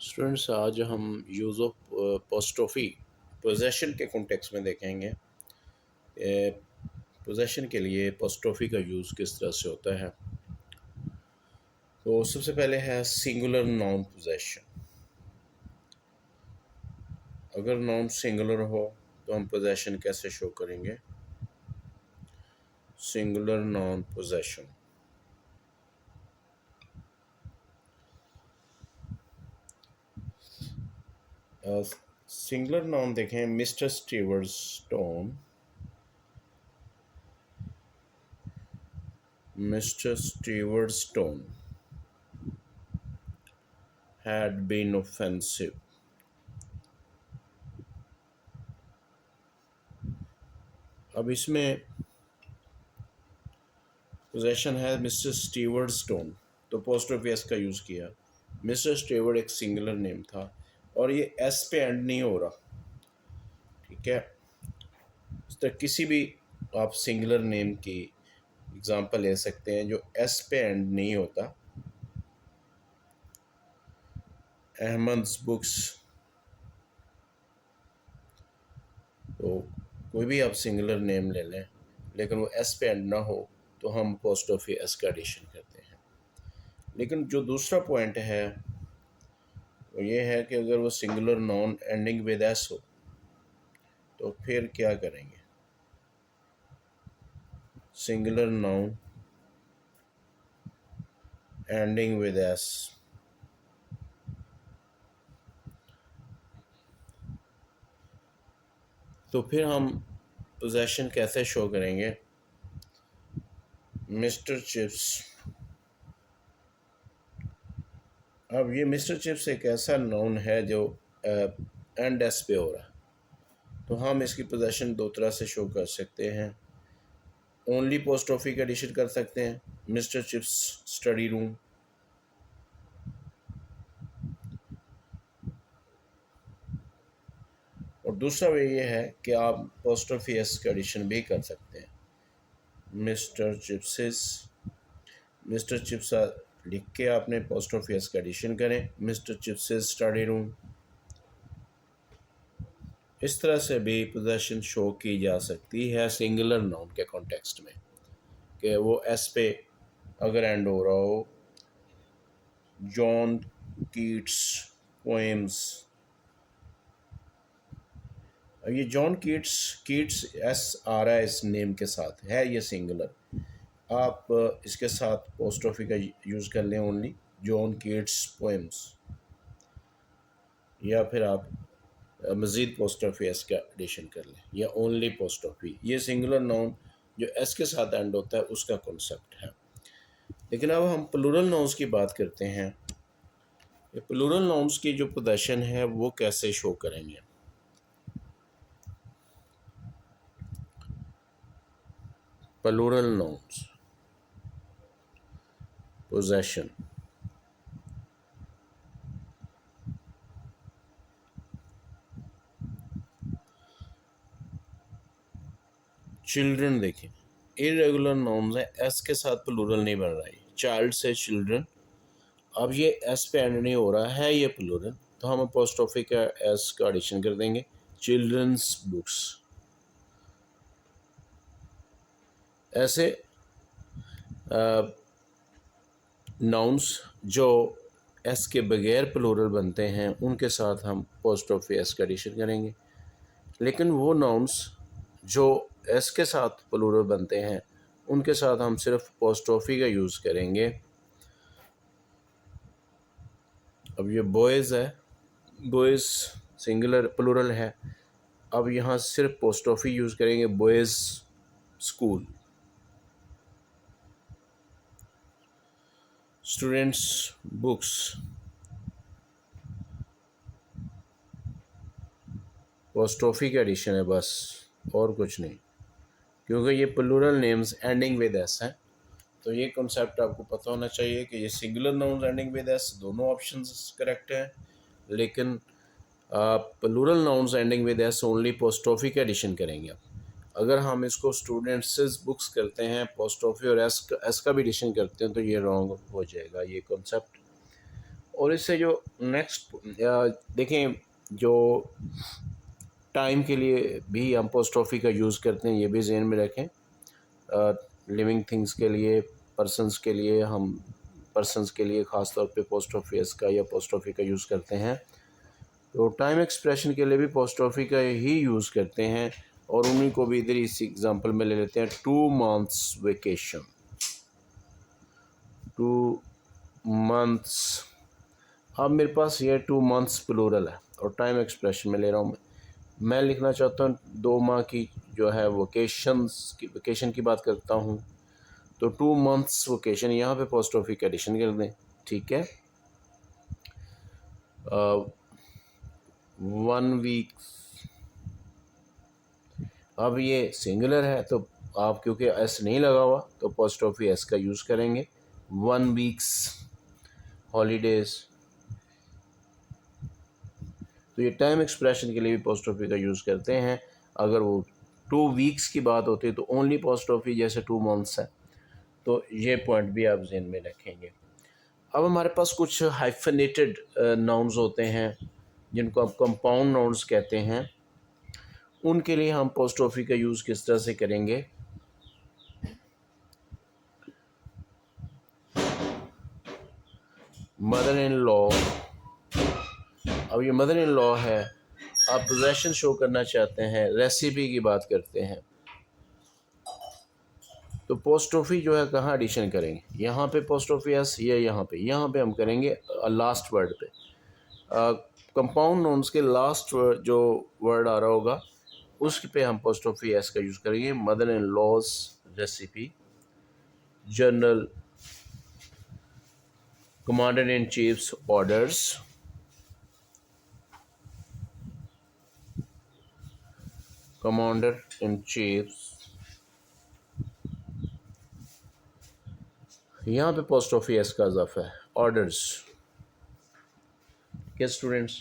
Students, आज हम use of पोस्टोफी possession के कॉन्टेक्स्ट में देखेंगे। पोजेशन के लिए पोस्टोफी का यूज़ किस तरह से होता है। तो सबसे पहले है सिंगुलर नाउन पोजेशन। अगर नाउन सिंगुलर हो तो हम पोजेशन कैसे शो करेंगे? Singular noun possession. Singular noun देखें, mister Stewart Stone. Mr. Stewart Stone had been offensive. अब इसमें पोजेशन है मिस्टर स्टीवर्ट स्टोन, तो पोस्ट ऑफ एस का यूज़ किया। मिस्टर स्टीवर्ट एक सिंगुलर नेम था और ये एस पे एंड नहीं हो रहा, ठीक है। इस तरह किसी भी आप सिंगुलर नेम की एग्जांपल ले सकते हैं जो एस पे एंड नहीं होता। अहमद्स बुक्स, तो कोई भी आप सिंगुलर नेम ले लें लेकिन वो एस पे एंड ना हो तो हम पोस्ट ऑफ एस का एडिशन करते हैं। लेकिन जो दूसरा पॉइंट है वो ये है कि अगर वो singular noun ending with S हो तो फिर क्या करेंगे? Singular noun ending with S, तो फिर हम पोजेशन कैसे शो करेंगे? Mister chips. अब ये मिस्टर चिप्स एक ऐसा नाउन है जो एंड एस पे हो रहा है, तो हम इसकी पोजेशन दो तरह से शो कर सकते हैं। ओनली पोस्ट ऑफिस का एडिशन कर सकते हैं, मिस्टर चिप्स स्टडी रूम, और दूसरा वे ये है कि आप पोस्ट ऑफिस का एडिशन भी कर सकते हैं। मिस्टर चिप्सेस, मिस्टर चिप्स लिख के आपने पोस्ट ऑफिस का एडिशन करें, मिस्टर चिप्सेस स्टडी रूम। इस तरह से भी पोजेशन शो की जा सकती है सिंगुलर नाउन के कॉन्टेक्स्ट में, कि वो एस पे अगर एंड हो रहा हो। जॉन कीट्स पोएम्स, ये जॉन कीट्स एस आ रहा है इस नेम के साथ, है ये सिंगुलर। आप इसके साथ पोस्ट ऑफिस का यूज़ कर लें ओनली जॉन कीट्स पोएम्स, या फिर आप मज़ीद पोस्ट ऑफिस का एडिशन कर लें, या ओनली पोस्ट ऑफिस। ये सिंगुलर नाउन जो एस के साथ एंड होता है उसका कॉन्सेप्ट है। लेकिन अब हम प्लूरल नाउन्स की बात करते हैं। ये प्लूरल नाउन्स की जो पोजीशन है वो कैसे शो करेंगे? Plural nouns position. चिल्ड्रन देखें, इरेगुलर नाउन्स है, एस के साथ प्लूरल नहीं बन रहा है। चाइल्ड से चिल्ड्रन, अब ये एस पे एंड नहीं हो रहा है, ये प्लूरल, तो हम अपोस्ट्रोफी का एस का एडिशन कर देंगे, चिल्ड्रंस बुक्स। ऐसे नाउन्स जो एस के बगैर प्लूरल बनते हैं उनके साथ हम अपोस्ट्रोफी एस का एडिशन करेंगे। लेकिन वो नाउन्स जो एस के साथ प्लूरल बनते हैं उनके साथ हम सिर्फ अपोस्ट्रोफी का यूज़ करेंगे। अब ये बॉयज़ है, बॉयज़ सिंगुलर प्लूरल है, अब यहाँ सिर्फ अपोस्ट्रोफी यूज़ करेंगे, boys school. Students books, apostrophe का एडिशन है बस, और कुछ नहीं, क्योंकि ये plural names ending with S हैं। तो ये कॉन्सेप्ट आपको पता होना चाहिए कि ये singular nouns ending with S दोनों ऑप्शंस करेक्ट हैं, लेकिन plural nouns ending with S only apostrophe का एडिशन करेंगे। अगर हम इसको स्टूडेंट्स बुक्स करते हैं अपोस्ट्रोफी और एस का भी एडिशन करते हैं तो ये रॉन्ग हो जाएगा ये कॉन्सेप्ट। और इससे जो नेक्स्ट देखें, जो टाइम के लिए भी हम पोस्टॉफी का यूज़ करते हैं, ये भी ज़हन में रखें। लिविंग थिंग्स के लिए, पर्सनस के लिए, हम पर्सनस के लिए ख़ास तौर पे पोस्टॉफी का या पोस्टॉफी का यूज़ करते हैं। तो टाइम एक्सप्रेशन के लिए भी पोस्टॉफी का ही यूज़ करते हैं, और उन्हीं को भी इधर इस एग्जांपल में ले लेते हैं। 2 मंथ्स वेकेशन, 2 मंथ्स। अब मेरे पास ये 2 मंथ्स प्लूरल है और टाइम एक्सप्रेशन में ले रहा हूँ मैं लिखना चाहता हूँ 2 माह की जो है वेकेशन की बात करता हूँ, तो 2 मंथ्स वेकेशन, यहाँ पे पोस्टॉफी का एडिशन कर दें, ठीक है। 1 वीक, अब ये सिंगुलर है तो आप क्योंकि एस नहीं लगा हुआ तो पोस्टॉफी एस का यूज़ करेंगे। 1 वीक्स हॉलीडेज़, तो ये टाइम एक्सप्रेशन के लिए भी पोस्टॉफी का यूज़ करते हैं। अगर वो 2 वीक्स की बात होती है तो ओनली पोस्टॉफी, जैसे 2 मंथ्स है, तो ये पॉइंट भी आप ज़हन में रखेंगे। अब हमारे पास कुछ हाइफनेटेड नाउन्स होते हैं जिनको आप कंपाउंड नाउन्स कहते हैं। उनके लिए हम पोस्टॉफी का यूज़ किस तरह से करेंगे। मदर इन लॉ, अब ये मदर इन लॉ है, आप पोजेशन शो करना चाहते हैं, रेसिपी की बात करते हैं, तो पोस्टॉफी जो है कहाँ एडिशन करेंगे, यहाँ पे पोस्टॉफी एस, या यहाँ पे हम करेंगे लास्ट वर्ड पे। कंपाउंड नाउन्स के लास्ट जो वर्ड आ रहा होगा उस पे हम पोस्टॉफी एस का यूज़ करेंगे। Mother in law's recipe, general, commander in chief's orders, commander in chief's, यहाँ पे पोस्टॉफी एस का इजाफा है, ऑर्डर्स के स्टूडेंट्स।